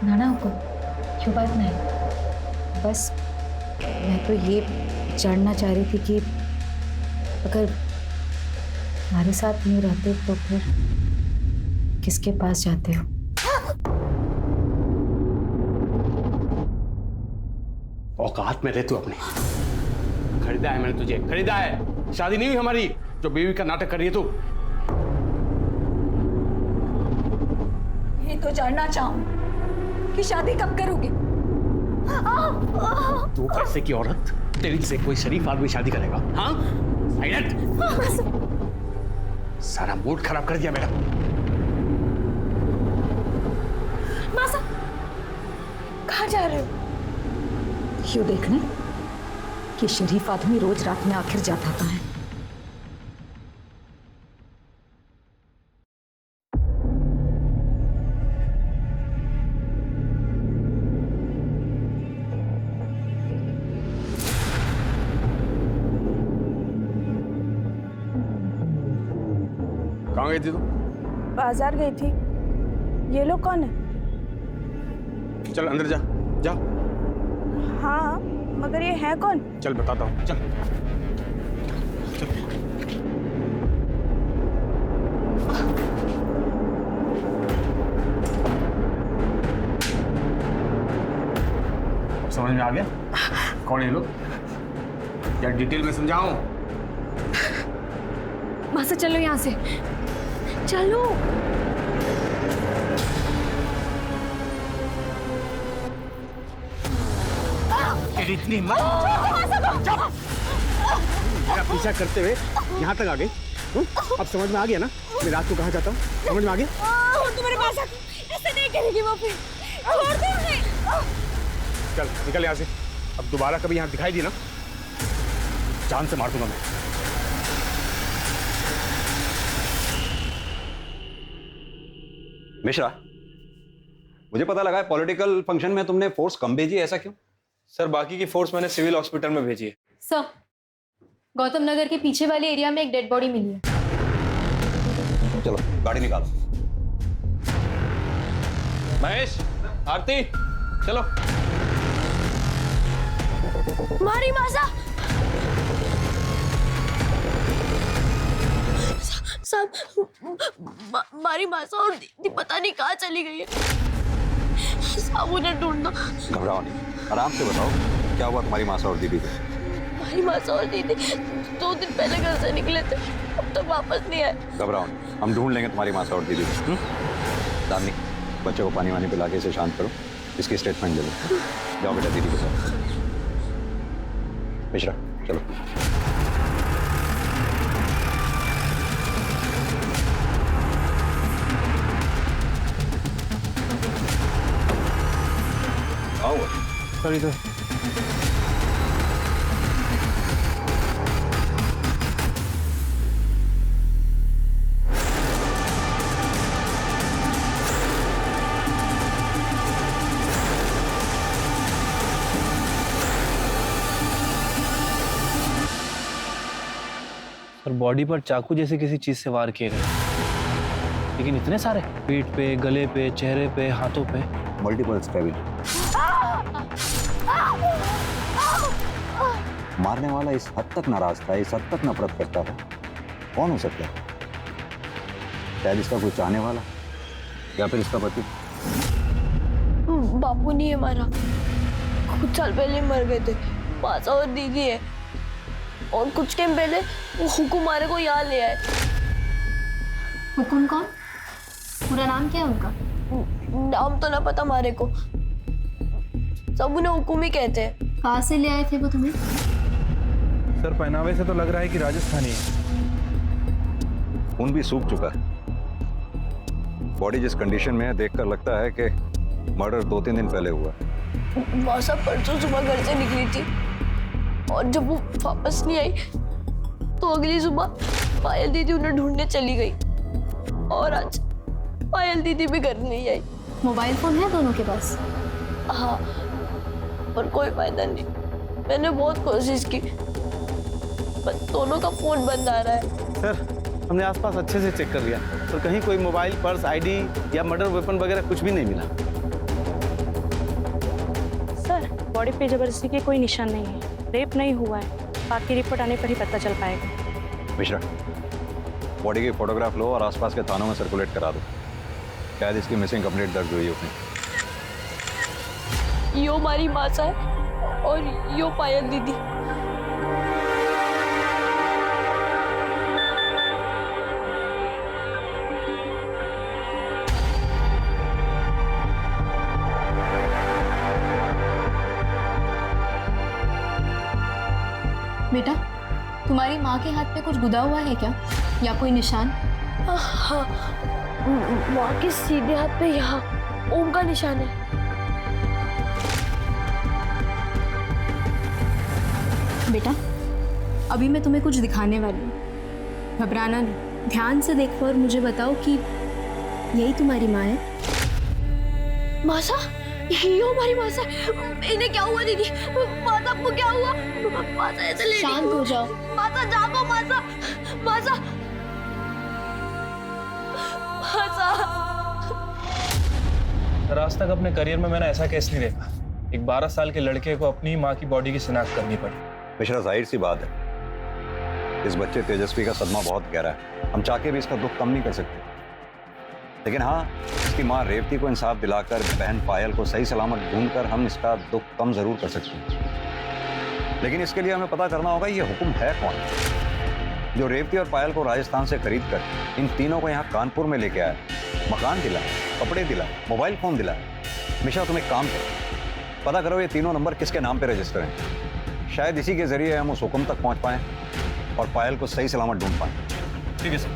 नाना हुकुम, क्यों बात नहीं? बस मैं तो ये जानना चाह रही थी कि अगर हमारे साथ नहीं रहते तो फिर किसके पास जाते हो? औकात में रह तू अपनी। खरीदा है मैंने तुझे, खरीदा है। शादी नहीं हुई हमारी जो बीवी का नाटक कर रही है तू। ये तो जानना चाहूं कि शादी कब करोगे? तू पैसे की औरत, तेरी से कोई शरीफ आदमी शादी करेगा? हाँ सारा मूड खराब कर दिया मेरा। मासा, कहाँ जा रहे हो? क्यों देखने कि शरीफ आदमी रोज रात में आखिर जाता कहाँ है? कहाँ गई थी तू? बाजार गई थी। ये लोग कौन है? चल अंदर जा, जा। हाँ, मगर ये है कौन? चल बताता हूँ, चल चल। अब समझ में आ गया कौन है ये लोग? या डिटेल में समझाऊं? मासा चलो यहाँ से, चलो। इतनी मेरा पीछा करते हुए यहाँ तक आ गई। अब समझ में आ गया ना मैं रात को कहाँ जाता हूँ? समझ में आ गया? तुम्हारे पास ऐसे नहीं करेगी वो फिर। छोड़ दो उन्हें। चल निकल यहाँ से। अब दोबारा कभी यहाँ दिखाई दी ना जान से मार दूंगा मैं। मिश्रा, मुझे पता लगा है पॉलिटिकल फंक्शन में तुमने फोर्स कम भेजी, ऐसा क्यों? सर बाकी की फोर्स मैंने सिविल हॉस्पिटल में भेजी है। सर, गौतम नगर के पीछे वाले एरिया में एक डेड बॉडी मिली है। चलो गाड़ी निकालो। महेश, आरती, चलो। मारी मासा। सब मारी मासा और दीदी पता नहीं कहाँ चली गई है। सब उन्हें ढूंढना। घबराओ नहीं, आराम से बताओ क्या हुआ तुम्हारी मासा और दीदी को? हमारी मासा और दीदी 2 दिन पहले घर से निकले थे, अब तक वापस नहीं आए। घबराओ नहीं, हम ढूंढ लेंगे तुम्हारी मासा और दीदी को। दामिनी, बच्चे को पानी वानी पिला के इसे शांत करो, इसकी स्टेटमेंट ले लो। जाओ बेटा दीदी के साथ। मिश्रा चलो। आओ सर इधर। सर बॉडी पर चाकू जैसे किसी चीज से वार किए गए, लेकिन इतने सारे पीठ पे, गले पे, चेहरे पे, हाथों पे। Multiple stabbing. मारने वाला इस हद तक नाराज था, इस हद तक नफरत करता था, कौन हो सकता है? शायद इसका कोई चाहने वाला या फिर इसका पति। बापू नहीं है हमारा, कुछ साल पहले मर गए थे। मासा और दीदी है, और कुछ टाइम पहले वो हुकुम हमारे को यहाँ ले आए। हुकुम कौन? पूरा नाम क्या है उनका? नाम तो ना पता हमारे को, सब उन्हें हुकुम ही कहते हैं। कहाँ से ले आए थे वो तुम्हें? सर पहनावे से तो लग रहा है कि राजस्थानी है। खून भी सूख चुका है, बॉडी जिस कंडीशन में है देखकर लगता है कि मर्डर 2-3 दिन पहले हुआ। मासा परसों सुबह घर से निकली थी, और जब वो वापस नहीं आई तो अगली सुबह पायल दीदी उन्हें ढूंढने चली गई, और आज पायल दीदी भी घर नहीं आई। मोबाइल फोन है दोनों के पास? हाँ, पर कोई फायदा नहीं। मैंने बहुत कोशिश की, पर दोनों का फोन बंद आ रहा है। सर हमने आसपास अच्छे से चेक कर लिया, तो कहीं कोई मोबाइल, पर्स, आईडी या मर्डर वेपन वगैरह कुछ भी नहीं मिला। बॉडी पे जबरदस्ती के कोई निशान नहीं है, रेप नहीं हुआ है। बाकी रिपोर्ट आने पर ही पता चल पाएगा। मिश्रा, बॉडी की फोटोग्राफ लो और आसपास के थानों में सर्कुलेट करा दो। शायद इसकी मिसिंग कंप्लेंट दर्ज हुई उसने। यो हमारी मासा है और यो पायल दीदी। बेटा, तुम्हारी माँ के हाथ पे कुछ गुदा हुआ है क्या, या कोई निशान? हाँ, माँ के सीधे हाथ पे यहाँ ओम का निशान है। बेटा, अभी मैं तुम्हें कुछ दिखाने वाली हूँ, घबराना नहीं। ध्यान से देखो और मुझे बताओ कि यही तुम्हारी माँ है? मासा, ये हमारी मासा। इन्हें क्या हुआ दीदी? मासा को क्या हुआ? मासा ऐसे ले शांत हो जाओ। मासा जागो, मासा, मासा, मासा। सर, आज तक अपने करियर में मैंने ऐसा केस नहीं देखा। एक 12 साल के लड़के को अपनी माँ की बॉडी की शिनाख्त करनी पड़ी। मिश्रा, जाहिर सी बात है, इस बच्चे तेजस्वी का सदमा बहुत गहरा है। हम चाह के भी इसका दुख कम नहीं कर सकते। लेकिन हाँ, इसकी माँ रेवती को इंसाफ दिलाकर, बहन पायल को सही सलामत ढूंढकर हम इसका दुख कम जरूर कर सकते हैं। लेकिन इसके लिए हमें पता करना होगा ये हुक्म है कौन, जो रेवती और पायल को राजस्थान से खरीद कर इन तीनों को यहाँ कानपुर में लेके आया। मकान दिला, कपड़े दिला, मोबाइल फोन दिला। मिश्रा, तुम एक काम करो, पता करो ये तीनों नंबर किसके नाम पे रजिस्टर हैं। शायद इसी के जरिए हम उस हुक्म तक पहुंच पाएं और पायल को सही सलामत ढूंढ पाएं। ठीक है सर।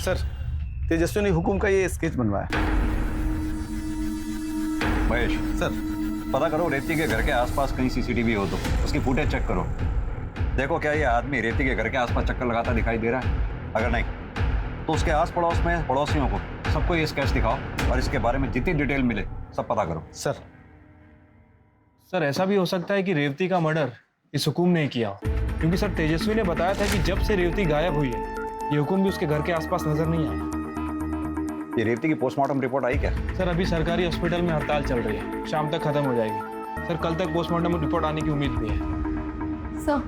सर, तेजस्वी ने हुकुम का ये स्केच बनवाया। महेश सर, पता करो रेवती के घर के आसपास कहीं सीसीटीवी हो तो उसकी फुटेज चेक करो। देखो क्या ये आदमी रेवती के घर के आसपास चक्कर लगाता दिखाई दे रहा है। अगर नहीं तो उसके आस पड़ोस में पड़ोसियों को सबको ये स्केच दिखाओ और इसके बारे में जितनी डिटेल मिले सब पता करो। सर, ऐसा भी हो सकता है कि रेवती का मर्डर इस हुकुम ने किया हो, क्योंकि सर तेजस्वी ने बताया था कि जब से रेवती गायब हुई है ये हुकुम भी उसके घर के आसपास नजर नहीं आया। ये रेवती की पोस्टमार्टम रिपोर्ट आई क्या? सर, अभी सरकारी हॉस्पिटल में हड़ताल चल रही है, शाम तक खत्म हो जाएगी। सर, कल तक पोस्टमार्टम रिपोर्ट आने की उम्मीद भी है। सर,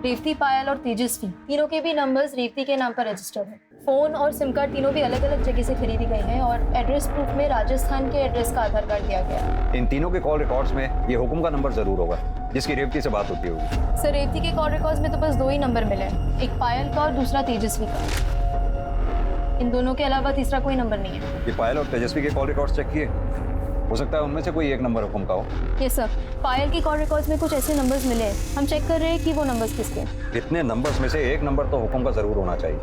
रेवती, पायल और तेजस्वी तीनों के भी नंबर्स रेवती के नाम पर रजिस्टर्ड है। फोन और सिम कार्ड तीनों भी अलग अलग जगह से खरीदी गई हैं और एड्रेस प्रूफ में राजस्थान के एड्रेस का आधार कार्ड दिया गया है। इन तीनों के कॉल रिकॉर्ड्स में ये हुकुम का नंबर जरूर होगा जिसकी रेवती से बात होती होगी। सर, रेवती के कॉल रिकॉर्ड्स में तो बस 2 ही नंबर मिले हैं, एक पायल का और दूसरा तेजस्वी का। इन दोनों के अलावा तीसरा कोई नंबर नहीं है। ये पायल और तेजस्वी के कॉल रिकॉर्ड्स चेक किए? हो सकता है उनमें से कोई एक नंबर हुकुम का हो। यस सर, पायल की कॉल रिकॉर्ड्स में कुछ ऐसे नंबर्स मिले हैं, हम चेक कर रहे हैं कि वो नंबर्स किसके हैं। इतने नंबर्स में से एक नंबर तो हुकुम का जरूर होना चाहिए।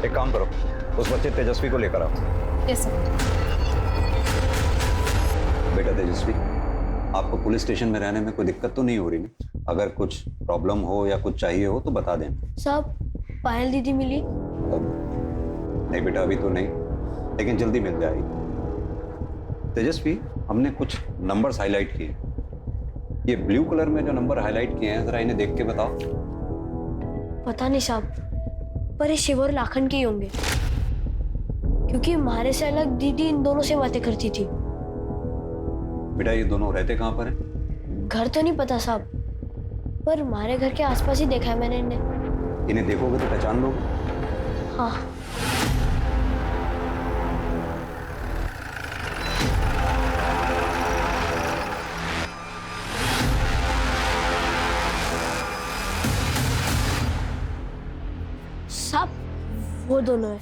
एक काम करो, उस बच्चे तेजस्वी को लेकर आओ। Yes sir. बेटा तेजस्वी, आपको पुलिस स्टेशन में रहने में कोई दिक्कत तो नहीं हो रही ना? अगर कुछ प्रॉब्लम हो या कुछ चाहिए हो तो बता देना। साहब, पायल दीदी मिली? नहीं बेटा, अभी तो नहीं, लेकिन जल्दी मिल जाएगी। तेजस्वी, हमने कुछ नंबर्स हाईलाइट किए। ये ब्लू कलर में जो नंबर हाईलाइट किए हैं जरा इन्हें देख के बताओ। पता नहीं साहब, पर ये शिव और लाखन के ही होंगे, क्योंकि हमारे से अलग दीदी इन दोनों से बातें करती थी। बेटा, ये दोनों रहते कहाँ पर हैं? घर तो नहीं पता साहब, पर हमारे घर के आसपास ही देखा है मैंने इन्हें। इन्हें देखोगे तो पहचान लोगे? हाँ। साहब, वो दोनों है।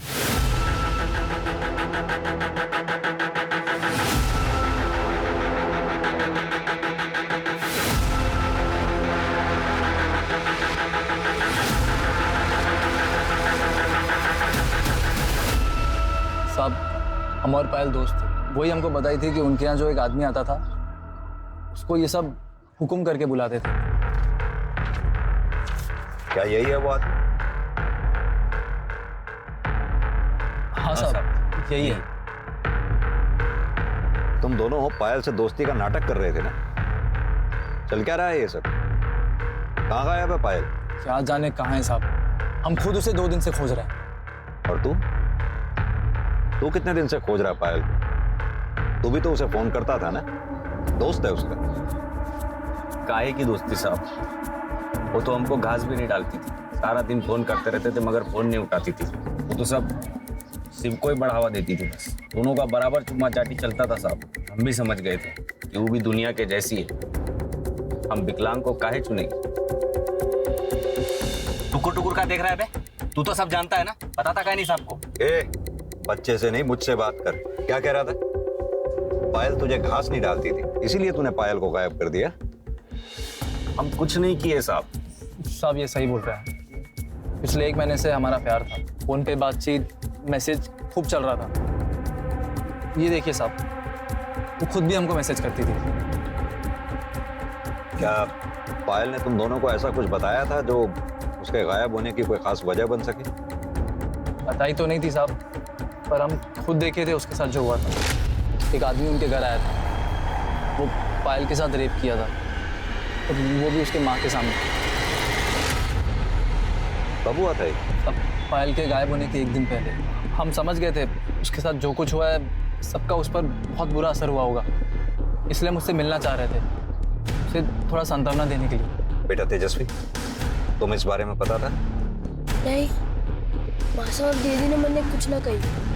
साहब, हम और पायल दोस्त थे, वही हमको बताई थी कि उनके यहाँ जो एक आदमी आता था उसको ये सब हुक्म करके बुलाते थे। क्या यही है वो आदमी? हाँ साहब, यही है। तुम दोनों हो पायल से दोस्ती का नाटक कर रहे थे ना? चल क्या रहा है ये सब? कहाँ गायब है पायल? क्या जाने कहाँ है साहब, हम खुद उसे 2 दिन से खोज रहे हैं। और तू कितने दिन से खोज रहा है पायल को? तू भी तो उसे फोन करता था ना? दोस्त है उसका। काहे की दोस्ती साहब, वो तो हमको घास भी नहीं डालती थी, सारा दिन फोन करते रहते थे मगर फोन नहीं उठाती थी। वो तो सब शिव को ही बढ़ावा देती थी बस। दोनों का बराबर चुम्मा चाटी चलता था साहब। हम भी समझ गए थे कि वो भी दुनिया के जैसी है, हम विकलांग को काहे चुनेंगे। टुकुर टुकुर का देख रहा है बे? तू तो सब जानता है ना, बताता काहे नहीं साहब को? बच्चे से नहीं मुझसे बात कर। क्या कह रहा था? पायल तुझे घास नहीं डालती थी, इसीलिए तूने पायल को गायब कर दिया। हम कुछ नहीं किए साहब। साहब ये सही बोल रहे हैं, पिछले 1 महीने से हमारा प्यार था, फोन पे बातचीत, मैसेज खूब चल रहा था। ये देखिए साहब, वो खुद भी हमको मैसेज करती थी। क्या पायल ने तुम दोनों को ऐसा कुछ बताया था जो उसके गायब होने की कोई खास वजह बन सके? बताई तो नहीं थी साहब, पर हम खुद देखे थे उसके साथ जो हुआ था। एक आदमी उनके घर आया था, वो पायल के साथ रेप किया था, और वो भी उसके माँ के सामने। कब हुआ था ये? अब पायल के गायब होने के 1 दिन पहले। हम समझ गए थे उसके साथ जो कुछ हुआ है सबका उस पर बहुत बुरा असर हुआ होगा, इसलिए मुझसे मिलना चाह रहे थे, उसे थोड़ा सांत्वना देने के लिए। बेटा तेजस्वी, तुम्हें इस बारे में पता था? नहीं माँ साहब, दीदी ने मैंने कुछ ना कही।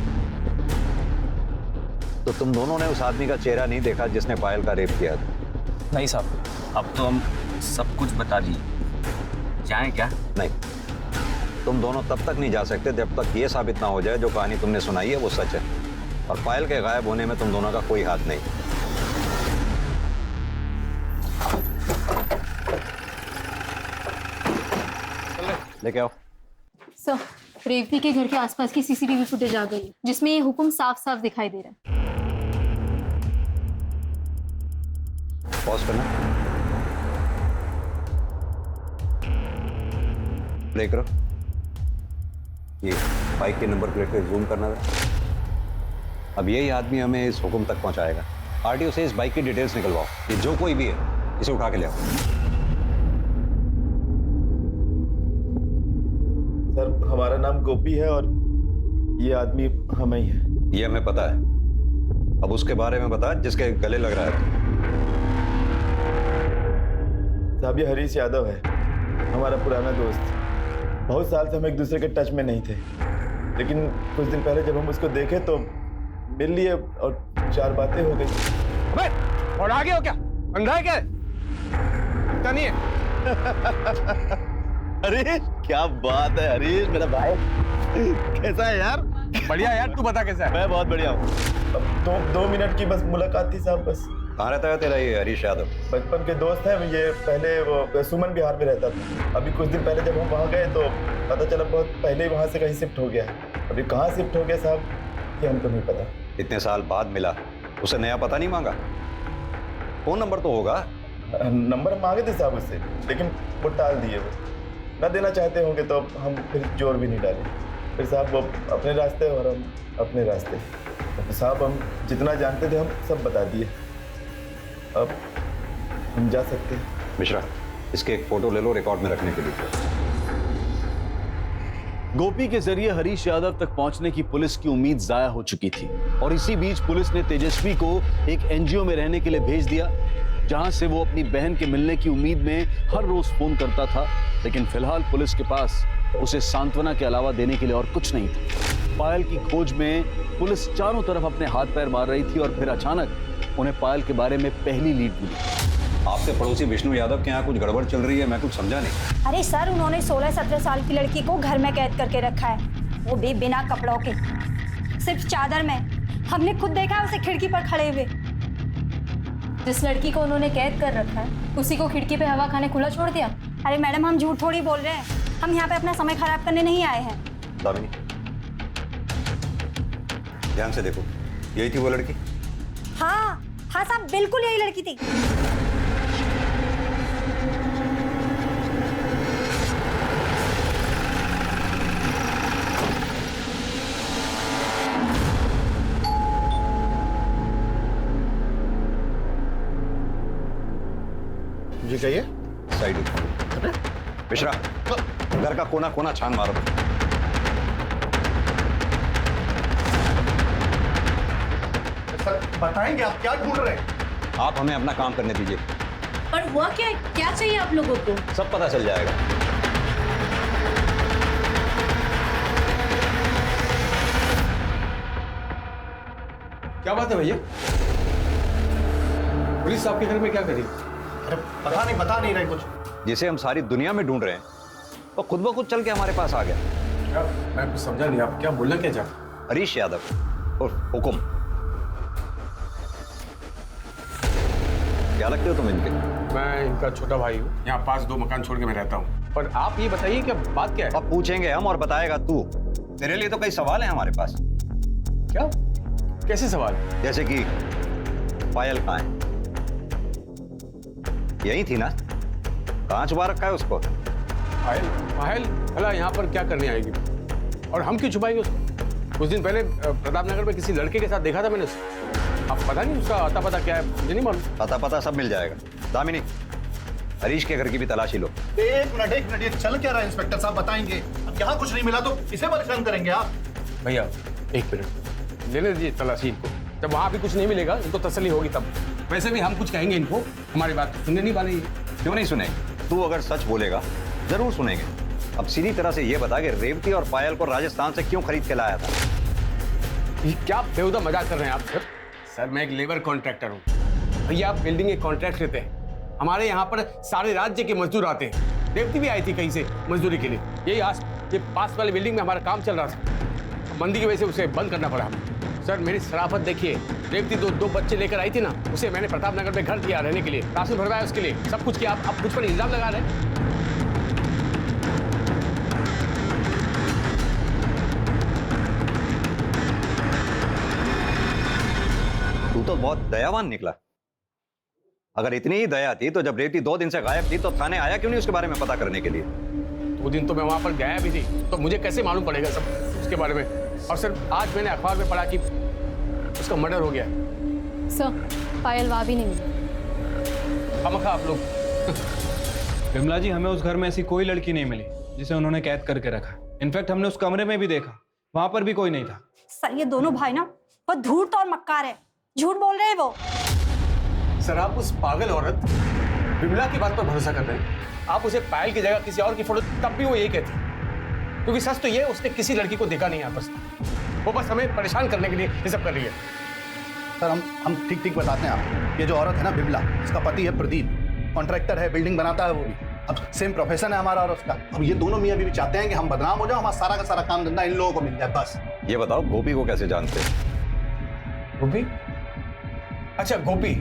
तो तुम दोनों ने उस आदमी का चेहरा नहीं देखा जिसने पायल का रेप किया था? नहीं साहब। अब तो हम सब कुछ बता दिए, जाएं क्या? नहीं, तुम दोनों तब तक नहीं जा सकते जब तक ये साबित ना हो जाए जो कहानी तुमने सुनाई है वो सच है, और पायल के गायब होने में तुम दोनों का कोई हाथ नहीं। लेके आओ। सर, रेवती के घर के आसपास की सीसीटीवी फुटेज आ गई, जिसमें ये हुक्म साफ साफ दिखाई दे रहा है। पॉज करना, प्ले करो। ये बाइक के नंबर प्लेट पे जूम करना है। अब यही आदमी हमें इस हुक्म तक पहुंचाएगा। आरटीओ से इस बाइक की डिटेल्स निकलवाओ। ये जो कोई भी है इसे उठा के ले आओ। सर, हमारा नाम गोपी है और ये आदमी हमें ही है। ये हमें पता है, अब उसके बारे में बता जिसके गले लग रहा है। साहब ये हरीश यादव है, हमारा पुराना दोस्त। बहुत साल से हम एक दूसरे के टच में नहीं थे, लेकिन कुछ दिन पहले जब हम उसको देखे तो मिल लिए और 4 बातें हो गई। अबे, और आगे हो क्या? अंधा है क्या? दिखता नहीं है? हरीश, क्या बात है हरीश, मेरा भाई। कैसा है यार? बढ़िया यार, तू बता कैसा है? मैं बहुत बढ़िया हूँ। अब 2 मिनट की बस मुलाकात थी साहब, बस। कहाँ रहता है तेरा ये हरीश यादव? बचपन के दोस्त हैं। ये पहले वो सुमन विहार में रहता था। अभी कुछ दिन पहले जब हम वहाँ गए तो पता चला बहुत पहले ही वहाँ से कहीं शिफ्ट हो गया है। अभी कहाँ शिफ्ट हो गया साहब ये हमको नहीं पता। इतने साल बाद मिला, उसे नया पता नहीं मांगा? फोन नंबर तो होगा? नंबर मांगे थे साहब उससे, लेकिन वो टाल दिए। वो ना देना चाहते होंगे तो हम फिर जोर भी नहीं डाले। फिर साहब वो अपने रास्ते और हम अपने रास्ते। तो साहब हम जितना जानते थे हम सब बता दिए, अब हम जा सकते हैं। मिश्रा, इसके एक फोटो ले लो रिकॉर्ड में रखने के लिए। गोपी के जरिए हरीश यादव तक पहुंचने की पुलिस की उम्मीद जाया हो चुकी थी, और इसी बीच पुलिस ने तेजस्वी को एक एनजीओ में रहने के लिए भेज दिया, जहां से वो अपनी बहन के मिलने की उम्मीद में हर रोज फोन करता था। लेकिन फिलहाल पुलिस के पास उसे सांत्वना के अलावा देने के लिए और कुछ नहीं था। पायल की खोज में पुलिस चारों तरफ अपने हाथ पैर मार रही थी, और फिर अचानक उन्हें पायल के बारे में पहली लीड मिली। आपके पड़ोसी विष्णु यादव के यहाँ कुछ गड़बड़ चल रही है, मैं कुछ समझा नहीं। अरे सर, उन्होंने 16-17 साल की लड़की को घर में कैद करके रखा है, वो भी बिना कपड़ों के, सिर्फ चादर में। हमने खुद देखा है उसे खिड़की पर खड़े हुए। जिस लड़की को उन्होंने कैद कर रखा है उसी को खिड़की पे हवा खाने खुला छोड़ दिया। अरे मैडम, हम झूठ थोड़ी बोल रहे हैं, हम यहाँ पे अपना समय खराब करने नहीं आए हैं। दामिनी, ध्यान से देखो, यही थी वो लड़की? हाँ हाँ साहब, बिल्कुल यही लड़की थी। चाहिए? साइड मिश्रा, घर का कोना कोना छान मारो। सर बताएंगे आप क्या ढूंढ रहे हैं? आप हमें अपना काम करने दीजिए। पर हुआ क्या है? क्या चाहिए आप लोगों को? सब पता चल जाएगा। क्या बात है भैया? पुलिस आपके घर में क्या करी? अरे बता नहीं रहे कुछ। जिसे हम सारी दुनिया में ढूंढ रहे हैं वो खुद ब खुद चल के हमारे पास आ गया। क्या? मैं कुछ समझा नहीं, आप क्या बोलना क्या चाहते? हरीश यादव और हुकुम। क्या लगते हो तुम इनके? मैं इनका छोटा भाई हूँ, यहाँ पास 2 मकान छोड़ के मैं रहता हूँ। पर आप ये बताइए कि बात क्या है? अब पूछेंगे हम और बताएगा तू। तेरे लिए तो कई सवाल हैं हमारे पास। क्या? कैसे सवाल? जैसे कि पायल कहाँ है? यही थी ना? कहाँ छुपा रखा है उसको? पायल? पायल भला यहाँ पर क्या करने आएगी? और हम क्यों छुपाएंगे उसको? कुछ दिन पहले प्रताप नगर में किसी लड़के के साथ देखा था मैंने उसको। अब पता नहीं उसका अता पता क्या है, मुझे नहीं मालूम। पता सब मिल जाएगा। दामिनी, हरीश के घर की भी तलाशी लो। एक मिनट, ये चल क्या रहा है इंस्पेक्टर साहब? बताएंगे। अब यहाँ कुछ नहीं मिला तो इसे परेशान करेंगे आप? भैया 1 मिनट लेने दीजिए तलाशी इनको। जब वहाँ भी कुछ नहीं मिलेगा इनको तसल्ली होगी तब। वैसे भी हम कुछ कहेंगे इनको, हमारी बात सुनने नहीं वाले। क्यों नहीं सुनेंगे? तू अगर सच बोलेगा जरूर सुनेंगे। अब सीधी तरह से ये बता कि रेवती और पायल को राजस्थान से क्यों खरीद के लाया था? ये क्या बेहुदा मजाक कर रहे हैं आप? सर मैं एक लेबर कॉन्ट्रैक्टर हूँ भैया। आप बिल्डिंग के कॉन्ट्रैक्ट लेते हैं, हमारे यहाँ पर सारे राज्य के मजदूर आते हैं। रेवती भी आई थी कहीं से मजदूरी के लिए। ये पास वाली बिल्डिंग में हमारा काम चल रहा था, मंदी की वजह से उसे बंद करना पड़ा। सर मेरी शराफत देखिए, रेवती दो बच्चे लेकर आई थी ना, उसे मैंने प्रताप नगर में घर दिया रहने के लिए, राशन भरवाया उसके लिए, सब कुछ किया। आप मुझ पर इल्जाम लगा रहे हैं। तू तो बहुत दयावान निकला। अगर इतनी ही दया थी तो जब रेवती 2 दिन से गायब थी तो थाने आया क्यों नहीं उसके बारे में पता करने के लिए? 2 दिन तो मैं वहां पर गया भी थी, तो मुझे कैसे मालूम पड़ेगा सब उसके बारे में? और सर आज मैंने अखबार में पढ़ा कि उसका मर्डर हो गया। सर पायल वहाँ भी नहीं मिली। खामखा आप लोग। विमला जी, हमें उस घर में ऐसी कोई लड़की नहीं मिली जिसे उन्होंने कैद करके रखा। इनफैक्ट हमने उस कमरे में भी देखा, वहां पर भी कोई नहीं था। सर ये दोनों भाई ना वो धूर्त और मक्कार है, झूठ बोल रहे हैं वो। सर आप उस पागल औरत विमला की बात पर भरोसा कर रहे हैं? आप उसे पायल की जगह किसी और की फोटो, तब भी वो यही कहती, क्योंकि सच तो ये उसने किसी लड़की को देखा नहीं यहाँ पर। वो बस हमें परेशान करने के लिए ये सब कर रही है। सर हम ठीक बताते हैं आपको। ये जो औरत है ना विमला, इसका पति है प्रदीप, कॉन्ट्रैक्टर है, बिल्डिंग बनाता है वो भी। अब सेम प्रोफेशन है हमारा और उसका। अब ये दोनों मियां बीवी चाहते हैं कि हम बदनाम हो जाओ, हमारा सारा का सारा काम धंधा इन लोगों को मिल जाए बस। ये बताओ गोपी को कैसे जानते? गोपी? अच्छा गोपी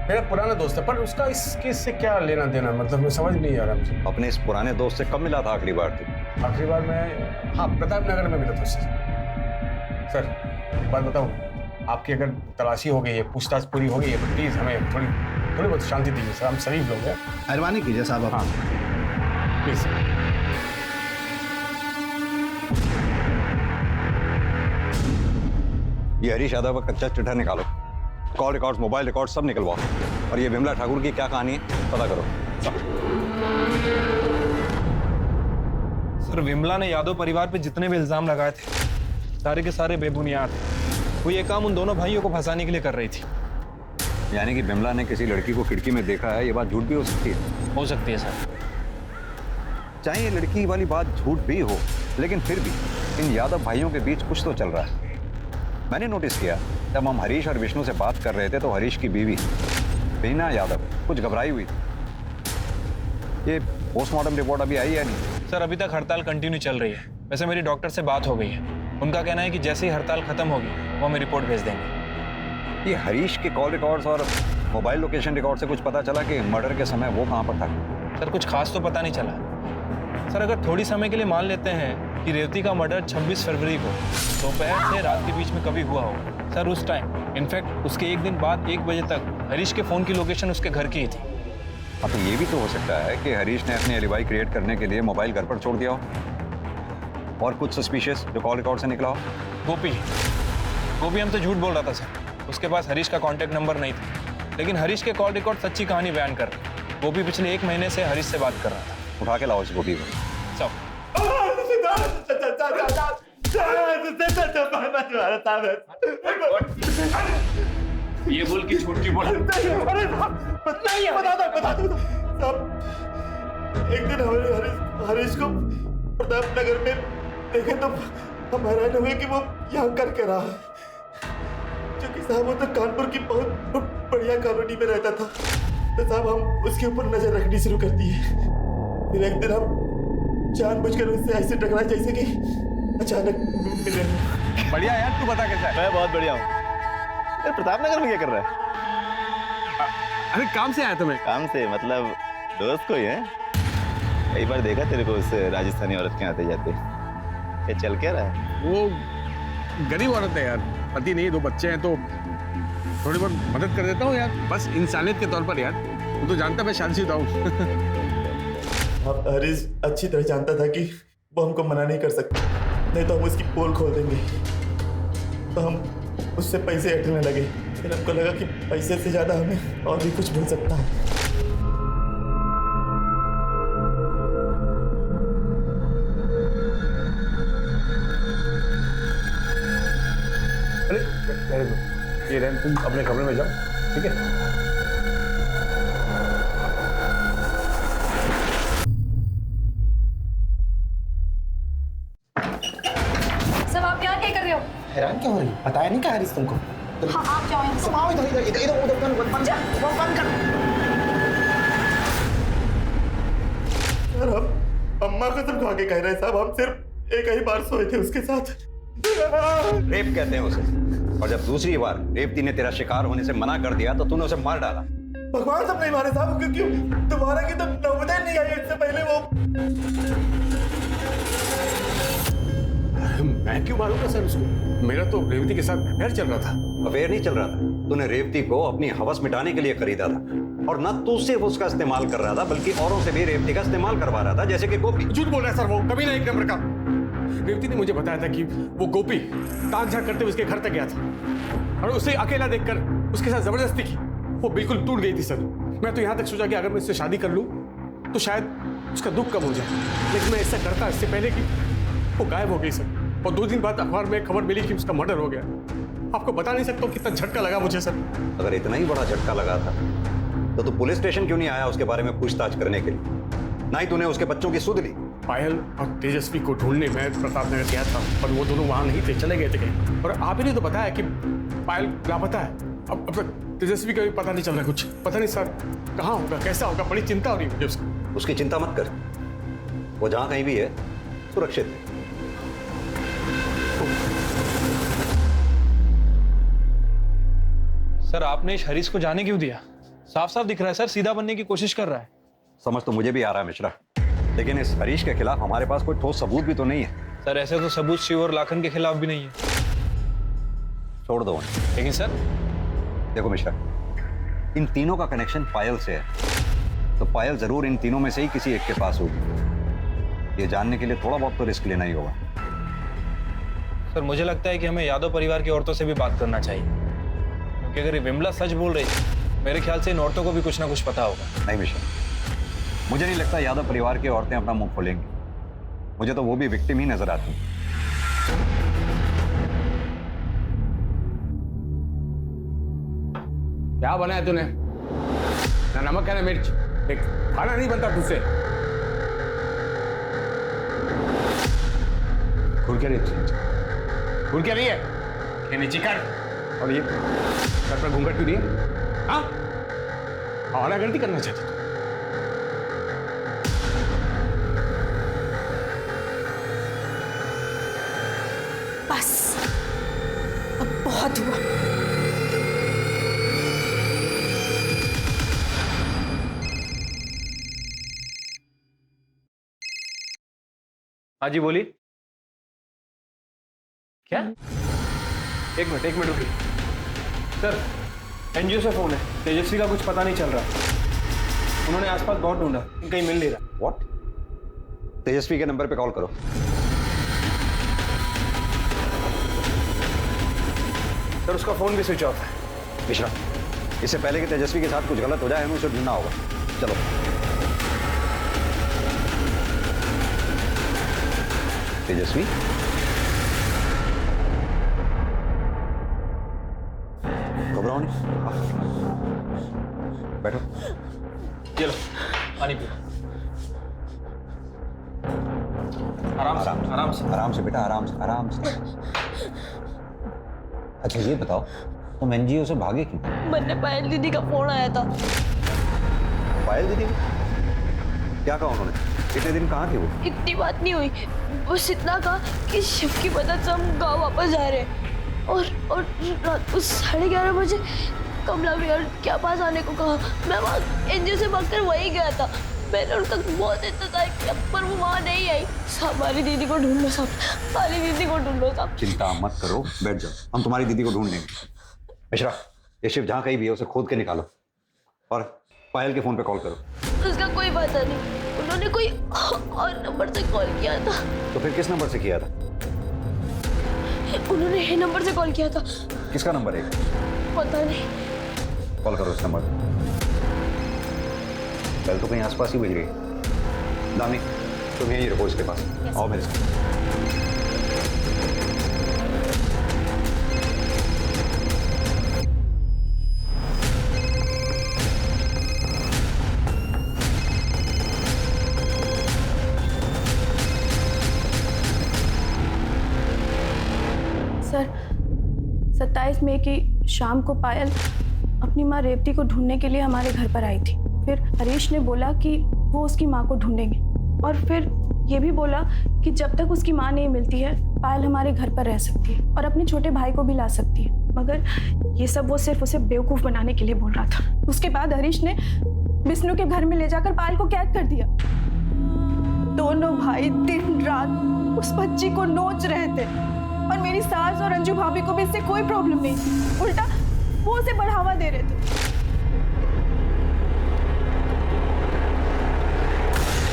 मेरा पुराना दोस्त है, पर उसका इस केस से क्या लेना देना? मतलब मैं समझ नहीं आ रहा मुझे। अपने इस पुराने दोस्त से कब मिला था आखिरी बार तू? आखिरी बार मैं प्रताप नगर में मिला था उससे। सर एक बात बताऊं, आपकी अगर तलाशी हो गई है, पूछताछ पूरी हो गई है, तो प्लीज हमें थोड़ी बहुत शांति दीजिए सर। हम शरीफ लोग हैं। मेहरबानी कीजिए साहब आप। हाँ प्लीज सर। ये हरीश यादव का कच्चा चिट्ठा निकालो, कॉल रिकॉर्ड्स, मोबाइल रिकॉर्ड्स सब निकलवाओ, और ये विमला ठाकुर की क्या कहानी है पता करो। सर विमला ने यादव परिवार पे जितने भी इल्जाम लगाए थे सारे के सारे बेबुनियाद थे। वो ये काम उन दोनों भाइयों को फंसाने के लिए कर रही थी। यानी कि विमला ने किसी लड़की को खिड़की में देखा है, ये बात झूठ भी हो सकती है? हो सकती है सर। चाहे ये लड़की वाली बात झूठ भी हो, लेकिन फिर भी इन यादव भाइयों के बीच कुछ तो चल रहा है। मैंने नोटिस किया जब हम हरीश और विष्णु से बात कर रहे थे तो हरीश की बीवी बीना यादव कुछ घबराई हुई थी। ये पोस्टमार्टम रिपोर्ट अभी आई है नहीं? सर अभी तक हड़ताल कंटिन्यू चल रही है। वैसे मेरी डॉक्टर से बात हो गई है, उनका कहना है कि जैसे ही हड़ताल खत्म होगी वो हमें रिपोर्ट भेज देंगे। ये हरीश के कॉल रिकॉर्ड्स और मोबाइल लोकेशन रिकॉर्ड से कुछ पता चला कि मर्डर के समय वो कहाँ पर था? सर कुछ खास तो पता नहीं चला। सर अगर थोड़ी समय के लिए मान लेते हैं कि रेवती का मर्डर 26 फरवरी को दोपहर से रात के बीच में कभी हुआ होगा, सर उस टाइम इनफैक्ट उसके 1 दिन बाद 1 बजे तक हरीश के फ़ोन की लोकेशन उसके घर की ही थी। हाँ तो ये भी तो हो सकता है कि हरीश ने अपनी एलिबाई क्रिएट करने के लिए मोबाइल घर पर छोड़ दिया हो। और कुछ सस्पिशियस जो कॉल रिकॉर्ड से निकला हो? गोपी हम तो झूठ बोल रहा था सर, उसके पास हरीश का कॉन्टैक्ट नंबर नहीं था, लेकिन हरीश के कॉल रिकॉर्ड सच्ची कहानी बयान कर रहे। गोपी पिछले 1 महीने से हरीश से बात कर रहा था। उठा के लाओ इस गोपी को। सब ये बोल के छोटी बोला बता दो साहब। एक दिन हरीश को प्रताप नगर में देखे तो हम हैरान हुए कि वो यहाँ कर के रहा है, क्योंकि साहब वो तो कानपुर की बहुत बढ़िया कॉलोनी में रहता था। तो साहब हम उसके ऊपर नजर रखनी शुरू कर दी है। फिर एक दिन हम जानबूझकर उससे ऐसे टकराए जैसे कि अचानक मिले। बढ़िया यार, तू बता कैसा है? मैं बहुत बढ़िया हूँ। प्रताप नगर में क्या कर रहा है? अरे काम से आया था मैं। काम से मतलब दोस्त कोई है? कई बार देखा तेरे को उस राजस्थानी औरत के आते जाते। क्या चल क्या रहा है? वो गरीब औरत है यार, पति नहीं, 2 बच्चे हैं, तो थोड़ी बहुत मदद कर देता हूँ यार, बस इंसानियत के तौर पर यार। तू तो जानता मैं शादीशुदा हूँ। अब हरीश अच्छी तरह जानता था कि वो हमको मना नहीं कर सकता, नहीं तो हम उसकी पोल खोल देंगे। तो हम उससे पैसे हटने लगे। फिर हमको लगा कि पैसे से ज्यादा हमें और भी कुछ मिल सकता है। ये रहन, तुम अपने कमरे में जाओ, ठीक है? सब आप यहाँ क्या कर रहे हो? हैरान क्यों हो रही? बताया नहीं क्या हरीश तुमको? हाँ, आप जाओ यहाँ से। आओ इधर इधर इधर उधर बंद कर। सर हम अम्मा को सिर्फ खा के कह रहे हैं साहब, हम सिर्फ एक ही बार सोए थे उसके साथ। रेप कहते हैं उसे। और जब दूसरी बार रेवती ने तेरा शिकार होने से मना कर दिया तो तूने उसे मार डाला। भगवान सब नहीं मारे साहब, क्योंकि तुम्हारा की तो नौबत ही नहीं आई इससे पहले। वो मैं क्यों मारूंगा सर उसको? मेरा तो रेवती के साथ अफेयर चल रहा था। अफेयर नहीं चल रहा था, तूने रेवती को अपनी हवस मिटाने के लिए खरीदा था। और न तू सिर्फ उसका इस्तेमाल कर रहा था, बल्कि औरों से भी रेवती का इस्तेमाल करवा रहा था, जैसे कि गोपी। झूठ बोल रहा है सर, वो कभी ना एक नंबर का। रेवती ने मुझे बताया था कि वो गोपी ताक झांक करते हुए उसके घर तक गया था और उसे अकेला देखकर उसके साथ जबरदस्ती की। वो बिल्कुल टूट गई थी सर। मैं तो यहाँ तक सोचा कि अगर मैं इससे शादी कर लूँ तो शायद उसका दुख कम हो जाए, लेकिन मैं ऐसा करता इससे पहले कि वो गायब हो गई सर। और 2 दिन बाद अखबार में खबर मिली कि उसका मर्डर हो गया। आपको बता नहीं सकता कितना झटका लगा मुझे सर। अगर इतना ही बड़ा झटका लगा था तो तू पुलिस स्टेशन क्यों नहीं आया उसके बारे में पूछताछ करने के लिए? ना ही तूने उसके बच्चों की सुध ली। पायल और तेजस्वी को ढूंढने में प्रताप नगर गया था, पर वो दोनों वहां नहीं थे, चले गए थे कहीं। और आप ही ने तो बताया कि पायल लापता है। अब तक तेजस्वी का भी पता नहीं चल रहा, कुछ पता नहीं सर कहाँ होगा, कैसा होगा। बड़ी चिंता हो रही है मुझे उसकी। उसकी चिंता मत कर, वो जहां कहीं भी है सुरक्षित है। सर आपने इस हरीश को जाने क्यों दिया? साफ साफ दिख रहा है सर, सीधा बनने की कोशिश कर रहा है। समझ तो मुझे भी आ रहा है मिश्रा, लेकिन इस हरीश के खिलाफ हमारे पास कोई ठोस सबूत भी तो नहीं है। सर ऐसे तो सबूत शिव और लाखन के खिलाफ भी नहीं है। छोड़ दो उन्हें। लेकिन सर देखो मिश्रा, इन तीनों का कनेक्शन पायल से है, तो पायल जरूर इन तीनों में से ही किसी एक के पास होगी। ये जानने के लिए थोड़ा बहुत तो रिस्क लेना ही होगा। सर मुझे लगता है कि हमें यादव परिवार की औरतों से भी बात करना चाहिए, क्योंकि अगर ये विमला सच बोल रही है, मेरे ख्याल से इन औरतों को भी कुछ ना कुछ पता होगा। नहीं मिश्रा, मुझे नहीं लगता यादव परिवार की औरतें अपना मुंह खोलेंगी। मुझे तो वो भी विक्टिम ही नजर आती हैं। क्या बनाया तूने? ना नमक है ना मिर्च, देख खाना नहीं बनता तुझसे। खुल क्या नहीं है? ये नीचे कर। और ये सर पर घूंघट क्यों नहीं है? हाँ, आवारागर्दी करना चाहती तू? बस अब बहुत हुआ। हाँ जी बोलिए। क्या? एक मिनट रुकिए। सर एनजीओ से फोन है, तेजस्वी का कुछ पता नहीं चल रहा। उन्होंने आसपास बहुत ढूंढा, कहीं मिल नहीं रहा। व्हाट? तेजस्वी के नंबर पे कॉल करो। सर उसका फोन भी स्विच ऑफ है। मिश्रा, इससे पहले कि तेजस्वी के साथ कुछ गलत हो जाए हमें उसे ढूंढना होगा। चलो। तेजस्वी, घबराओ नहीं, बैठो। चलो पानी पियो। आराम से, आराम से, आराम से बेटा, आराम से, आराम से। अच्छा ये बताओ, तुम एनजीओ से भागे क्यों? मैंने पायल दीदी का फोन आया था। पायल दीदी क्या कहा उन्होंने? इतने दिन कहाँ थे वो? इतनी बात नहीं हुई, बस इतना कहा कि शिव की मदद से हम गाँव वापस जा रहे हैं। और रात को 11:30 बजे कमला विहार के पास आने को कहा। मैं वहाँ एनजीओ से भागकर वहीं गया था। मैंने उन तक बहुत इंतजार किया पर वो वहाँ नहीं आई। हमारी दीदी को ढूंढ लो सब, हमारी दीदी को ढूंढ लो सब। चिंता मत करो, बैठ जाओ, हम तुम्हारी दीदी को ढूंढ लेंगे। मिश्रा, ये शिव जहाँ कहीं भी है उसे खोद के निकालो और पायल के फोन पे कॉल करो। उसका कोई पता नहीं, उन्होंने कोई और नंबर से कॉल किया था। तो फिर किस नंबर से किया था? उन्होंने ये नंबर से कॉल किया था। किसका नंबर है? पता नहीं। कॉल करो इस नंबर पर। कल तो कहीं आसपास ही बज गई। दामी, तुम यहीं रहो इसके पास। आओ मेरे साथ। सर, 27 मई की शाम को पायल अपनी माँ रेवती को ढूंढने के लिए हमारे घर पर आई थी। फिर हरीश ने बोला कि वो उसकी माँ को ढूंढेंगे और फिर ये भी बोला कि जब तक उसकी माँ नहीं मिलती है पायल हमारे घर पर रह सकती है और अपने छोटे भाई को भी ला सकती है। मगर ये सब वो सिर्फ उसे बेवकूफ़ बनाने के लिए बोल रहा था। उसके बाद हरीश ने विष्णु के घर में ले जाकर पायल को कैद कर दिया। दोनों भाई दिन रात उस बच्ची को नोच रहे थे और मेरी सास और अंजू भाभी को भी इससे कोई प्रॉब्लम नहीं थी। उल्टा वो उसे बढ़ावा दे रहे थे।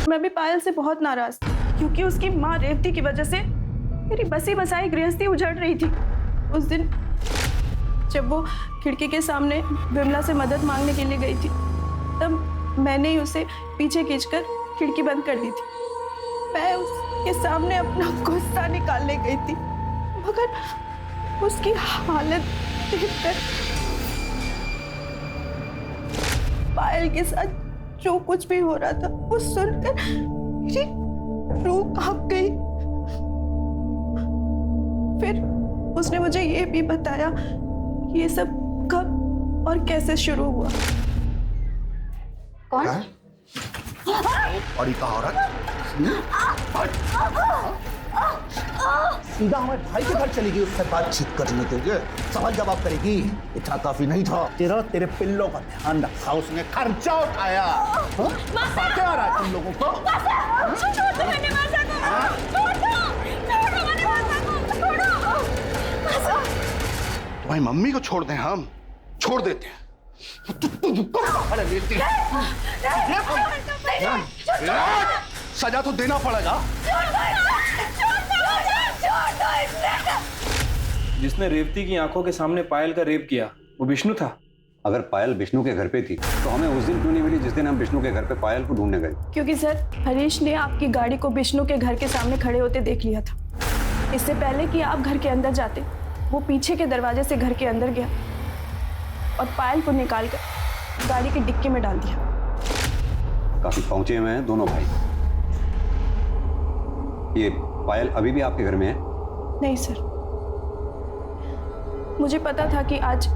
मैं भी पायल से बहुत नाराज थी क्योंकि उसकी माँ रेवती की वजह से मेरी बसी बसाई गृहस्थी उजड़ रही थी। उस दिन जब वो खिड़की के सामने विमला से मदद मांगने के लिए गई थी तब मैंने ही उसे पीछे खींचकर खिड़की बंद कर दी थी। मैं उसके सामने अपना गुस्सा निकालने गई थी मगर उसकी हालत देखकर पायल के साथ जो कुछ भी हो रहा था वो सुनकर मेरी रूह कांप गई। फिर उसने मुझे ये भी बताया कि ये सब कब और कैसे शुरू हुआ। कौन? और का औरत सीधा हमारे भाई के घर चली गई, उससे बातचीत करने के लिए सवाल जवाब करेगी। इतना काफी नहीं था, तेरे पिल्लों का ध्यान रखा, उसने खर्चा उठाया। बातें आ रहा है तुम लोगों को। तुम्हारी मम्मी को छोड़ दें, हम छोड़ देते हैं। सजा तो देना पड़ेगा। जिसने रेवती की आंखों के सामने पायल का रेप किया वो विष्णु था। अगर पायल विष्णु के घर पे थी तो हमें उस दिन क्यों नहीं मिली जिस दिन हम विष्णु के घर पे पायल को ढूंढने गए? क्योंकि सर हरीश ने आपकी गाड़ी को विष्णु के घर के सामने खड़े होते देख लिया था। इससे पहले कि आप घर के अंदर जाते वो पीछे के दरवाजे से घर के अंदर गया और पायल को निकालकर गाड़ी के डिक्की में डाल दिया। काफी पहुंचे हुए हैं दोनों भाई। ये पायल अभी भी आपके घर में है? नहीं सर, मुझे पता था कि आज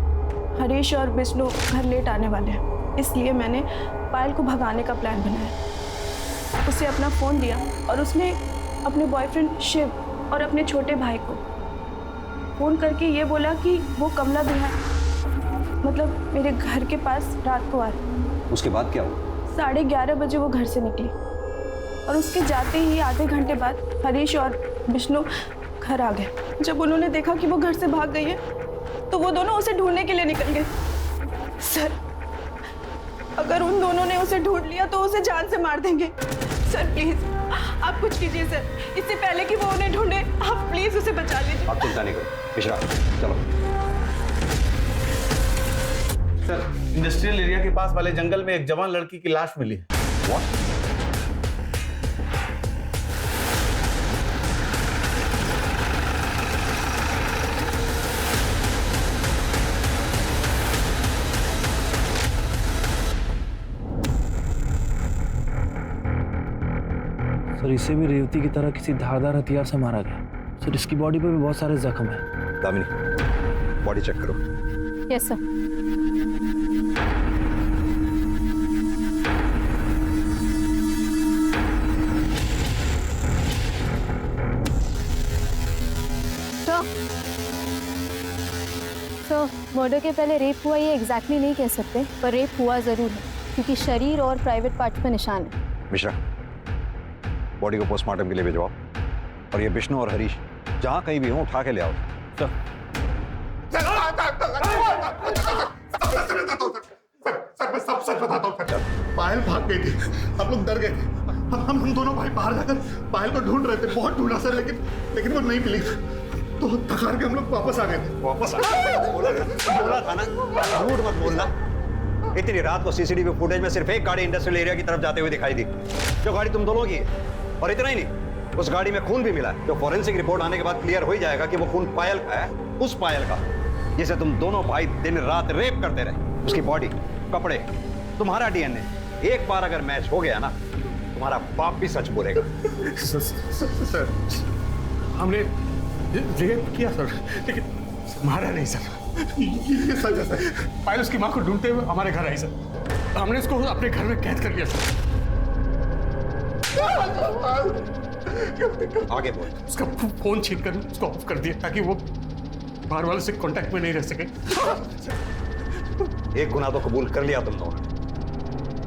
हरीश और विष्णु घर लेट आने वाले हैं, इसलिए मैंने पायल को भगाने का प्लान बनाया। उसे अपना फ़ोन दिया और उसने अपने बॉयफ्रेंड शिव और अपने छोटे भाई को फ़ोन करके ये बोला कि वो कमला विहार मतलब मेरे घर के पास रात को आ रहे। उसके बाद क्या हुआ? 11:30 बजे वो घर से निकली और उसके जाते ही आधे घंटे बाद हरीश और विष्णु घर आ गए। जब उन्होंने देखा कि वो घर से भाग गई है तो वो दोनों उसे ढूंढने के लिए निकल गए। सर, अगर उन दोनों ने उसे ढूंढ लिया तो उसे जान से मार देंगे। सर प्लीज आप कुछ कीजिए सर, इससे पहले कि वो उन्हें ढूंढे आप प्लीज उसे बचा लीजिए। आप चिंता नहीं करो। मिश्रा चलो। सर, इंडस्ट्रियल एरिया के पास वाले जंगल में एक जवान लड़की की लाश मिली है। What? सर इसे भी रेवती की तरह किसी धारदार हथियार से मारा गया। सर इसकी बॉडी पे भी बहुत सारे जख्म हैं। दामिनी, बॉडी चेक करो। Yes sir. सर मर्डर के पहले रेप हुआ ये एग्जैक्टली नहीं कह सकते, पर रेप हुआ जरूर है क्योंकि शरीर और प्राइवेट पार्ट पे निशान है। मिश्रा, बॉडी को पोस्टमार्टम के लिए भिजवाओ और ये विष्णु और हरीश जहां कहीं भी हो उठा के ले आओ। सर मैं सब सच बताता हूँ। पायल भाग गई थी, हम लोग डर गए थे। हम दोनों भाई बाहर जाकर पायल को ढूंढ रहे थे, बहुत ढूंढा सर, लेकिन वो नहीं मिली। तो थकार के हम लोग वापस आ गए थे। वापस बोला था ना, झूठ मत बोलना। इतनी रात को सीसीटीवी फुटेज में सिर्फ एक गाड़ी इंडस्ट्रियल एरिया की तरफ जाते हुए दिखाई दी, जो गाड़ी तुम दोनों की है। और इतना ही नहीं, उस गाड़ी में खून भी मिला है, जो फॉरेंसिक रिपोर्ट आने के बाद क्लियर हो ही जाएगा कि वो खून पायल का है, उस पायल का जिसे तुम दोनों भाई दिन रात रेप करते रहे। उसकी बॉडी, कपड़े, तुम्हारा डीएनए एक बार अगर मैच हो गया ना, तुम्हारा बाप भी सच बोलेगा। सर हमने रेप किया सर, लेकिन मारा नहीं सर। ये सच है सर। पायल उसकी माँ को ढूंढते हुए हमारे घर आई सर। हमने उसको अपने घर में कैद कर लिया सर। आगे बोल। उसका फोन छीन कर उसको ऑफ कर दिया ताकि वो बाहर वालों से कांटेक्ट में नहीं रह सके। एक गुनाह तो कबूल कर लिया तुम दोनों।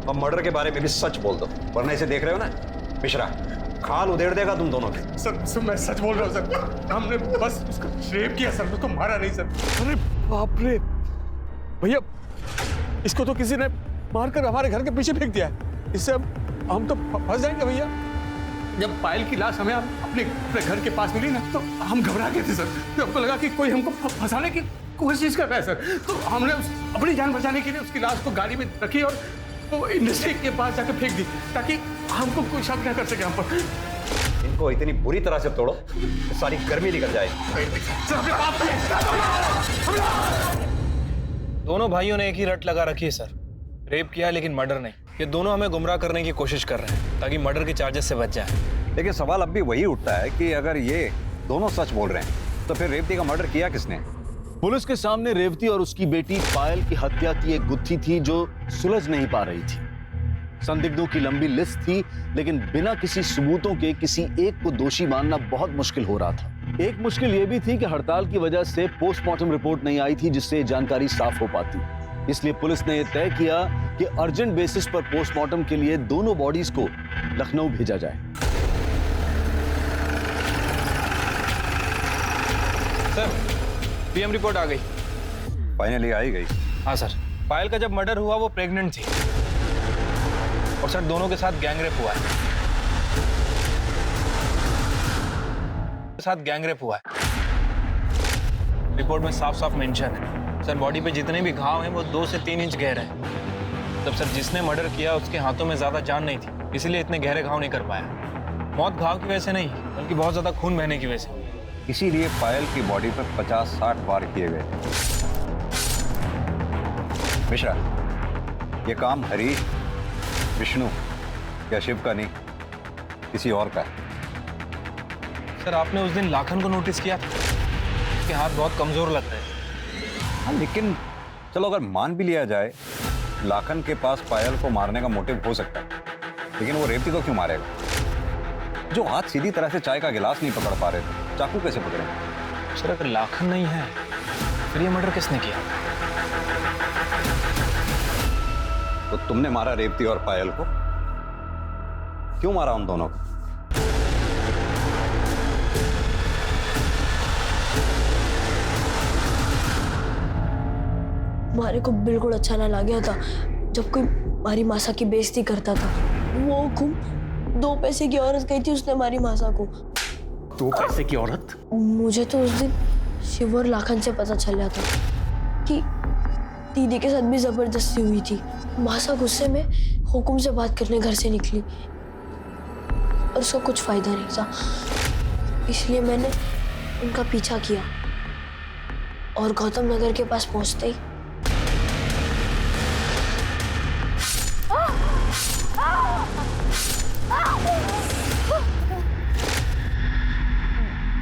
अब मर्डर के बारे में भी सच बोल दो, वरना इसे देख रहे हो ना मिश्रा, खाल उधेड़ देगा तुम दोनों की। सर मैं सच बोल रहा हूँ सर। हमने बस उसको रेप किया सर, उसको मारा नहीं सर। अरे बाप रे भैया, इसको तो किसी ने मारकर हमारे घर के पीछे फेंक दिया है। इससे हम तो फंस जाएंगे भैया। जब पायल की लाश हमें अपने घर के पास मिली ना, तो हम घबरा गए थे सर। तो हमको लगा कि कोई हमको फंसाने की कोशिश कर रहा है सर। तो हमने अपनी जान बचाने के लिए उसकी लाश को गाड़ी में रखी और वो इंडस्ट्री के पास जाकर फेंक दी, ताकि हमको कोई शक न कर सके हम पर। इनको इतनी बुरी तरह से तोड़ो कि सारी गर्मी निकल जाए। दोनों भाइयों ने एक ही रट लगा रखी है सर। रेप किया लेकिन मर्डर नहीं। ये दोनों हमें गुमराह करने की कोशिश कर रहे हैं ताकि मर्डर के चार्जेस से बच जाए। लेकिन सवाल अब भी वही उठता है कि अगर ये दोनों सच बोल रहे हैं तो फिर रेवती का मर्डर किया किसने? पुलिस के सामने रेवती और उसकी बेटी पायल की हत्या की एक गुत्थी थी जो सुलझ नहीं पा रही थी। संदिग्धों की लंबी लिस्ट थी, लेकिन बिना किसी सबूतों के किसी एक को दोषी मानना बहुत मुश्किल हो रहा था। एक मुश्किल यह भी थी कि हड़ताल की वजह से पोस्टमार्टम रिपोर्ट नहीं आई थी, जिससे जानकारी साफ हो पाती। इसलिए पुलिस ने यह तय किया कि अर्जेंट बेसिस पर पोस्टमार्टम के लिए दोनों बॉडीज को लखनऊ भेजा जाए। सर पीएम रिपोर्ट आ गई। फाइनली आई गई? हाँ सर। पायल का जब मर्डर हुआ वो प्रेग्नेंट थी और सर दोनों के साथ गैंगरेप हुआ है। गैंगरेप हुआ है। रिपोर्ट में साफ साफ मेंशन है। सर बॉडी पे जितने भी घाव हैं वो 2 से 3 इंच गहरे हैं। तब सर जिसने मर्डर किया उसके हाथों में ज्यादा जान नहीं थी, इसलिए इतने गहरे घाव नहीं कर पाया। मौत घाव की वजह से नहीं, बल्कि बहुत ज्यादा खून बहने की वजह से। इसीलिए पायल की बॉडी पर 50-60 वार किए गए। मिश्रा, ये काम हरीश, विष्णु या शिव का नहीं, किसी और का है। सर आपने उस दिन लाखन को नोटिस किया था? उसके हाथ बहुत कमजोर लग रहे हैं। हाँ, लेकिन चलो अगर मान भी लिया जाए लाखन के पास पायल को मारने का मोटिव हो सकता है, लेकिन वो रेवती को क्यों मारेगा? जो हाथ सीधी तरह से चाय का गिलास नहीं पकड़ पा रहे थे, चाकू कैसे पकड़े? सर अगर लाखन नहीं है फिर ये मर्डर किसने किया? तो तुमने मारा रेवती और पायल को? क्यों मारा उन दोनों को? मारे को बिल्कुल अच्छा ना लगा था जब कोई हमारी मासा की बेइज्जती करता था। वो हुकुम 2 पैसे की औरत गई थी, उसने हमारी मासा को। 2 पैसे की औरत? मुझे तो उस दिन शिव और लाखन से पता चल रहा था कि दीदी के साथ भी जबरदस्ती हुई थी। मासा गुस्से में हुकुम से बात करने घर से निकली और उसका कुछ फायदा नहीं था, इसलिए मैंने उनका पीछा किया और गौतम नगर के पास पहुंचते ही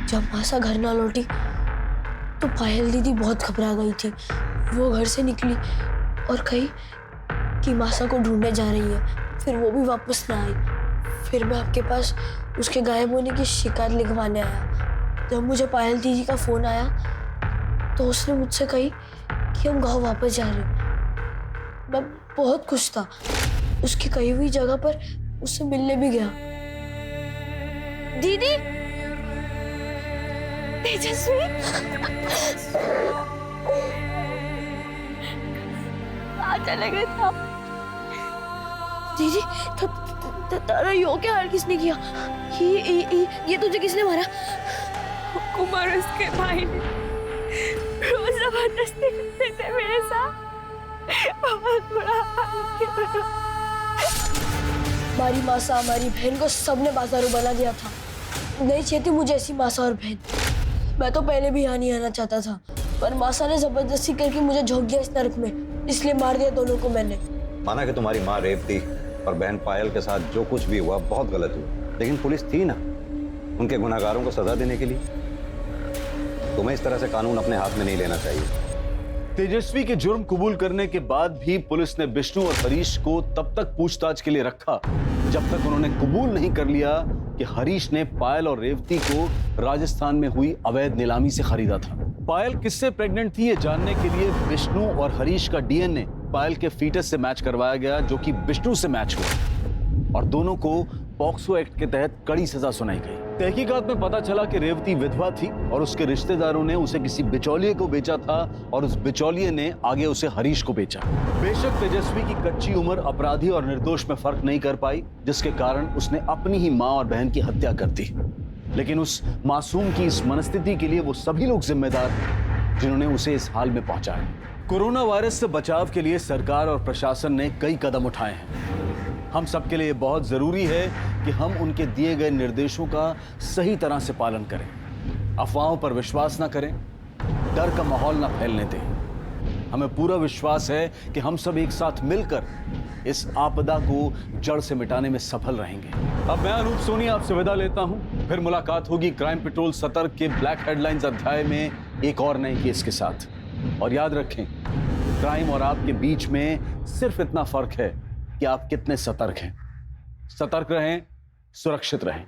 जब मासा घर ना लौटी तो पायल दीदी बहुत घबरा गई थी। वो घर से निकली और कही कि मासा को ढूंढने जा रही है, फिर वो भी वापस ना आई। फिर मैं आपके पास उसके गायब होने की शिकायत लिखवाने आया। जब मुझे पायल दीदी का फोन आया तो उसने मुझसे कही कि हम गांव वापस जा रहे हैं। मैं बहुत खुश था, उसकी कही हुई जगह पर उससे मिलने भी गया। दीदी, तेजस्वी, कहाँ चले गए थे आप? दीदी, तारा यो क्या हाल किसने किया? ये तुझे किसने मारा? कुमार उसके भाई ने रोज जबरदस्ती करते थे मेरे साथ, बहुत बुरा हाल किया। हमारी मासा, हमारी बहन को सबने बाजारू बना दिया था। नहीं चाहिए थी मुझे ऐसी मासा और बहन। मैं तो पहले भी यहाँ नहीं आना चाहता था, पर मासा ने जबरदस्ती करके मुझे झोंक दिया इस नरक में, इसलिए मार दिया दोनों को मैंने। माना कि तुम्हारी माँ रेवती और बहन पायल के साथ जो कुछ भी हुआ बहुत गलत हुआ, लेकिन पुलिस थी ना उनके गुनहगारों को सजा देने के लिए। तुम्हें इस तरह से कानून अपने हाथ में नहीं लेना चाहिए। तेजस्वी के जुर्म कबूल करने के बाद भी पुलिस ने विष्णु और हरीश को तब तक पूछताछ के लिए रखा जब तक उन्होंने कबूल नहीं कर लिया कि हरीश ने पायल और रेवती को राजस्थान में हुई अवैध नीलामी से खरीदा था। पायल किससे प्रेग्नेंट थी ये जानने के लिए विष्णु और हरीश का डीएनए पायल के फीटस से मैच करवाया गया, जो कि विष्णु से मैच हुआ और दोनों को पॉक्सो एक्ट के तहत कड़ी सजा सुनाई गई। तहकीकात में पता चला कि रेवती विधवा थी और उसके रिश्तेदारों ने उसे किसी बिचौलिए को बेचा था और उस बिचौलिए ने आगे उसे हरीश को बेचा। बेशक तेजस्वी की कच्ची उम्र अपराधी और निर्दोष में फर्क नहीं कर पाई, जिसके कारण उसने अपनी ही मां और बहन की हत्या कर दी। लेकिन उस मासूम की इस मनस्थिति के लिए वो सभी लोग जिम्मेदार हैं जिन्होंने उसे इस हाल में पहुंचाया। कोरोना वायरस से बचाव के लिए सरकार और प्रशासन ने कई कदम उठाए हैं। हम सबके लिए बहुत जरूरी है कि हम उनके दिए गए निर्देशों का सही तरह से पालन करें, अफवाहों पर विश्वास ना करें, डर का माहौल ना फैलने दें। हमें पूरा विश्वास है कि हम सब एक साथ मिलकर इस आपदा को जड़ से मिटाने में सफल रहेंगे। अब मैं अनूप सोनी आपसे विदा लेता हूं। फिर मुलाकात होगी क्राइम पेट्रोल सतर्क के ब्लैक हेडलाइंस अध्याय में एक और नए केस के साथ। और याद रखें, क्राइम और आपके बीच में सिर्फ इतना फर्क है कि आप कितने सतर्क हैं। सतर्क रहें, सुरक्षित रहें।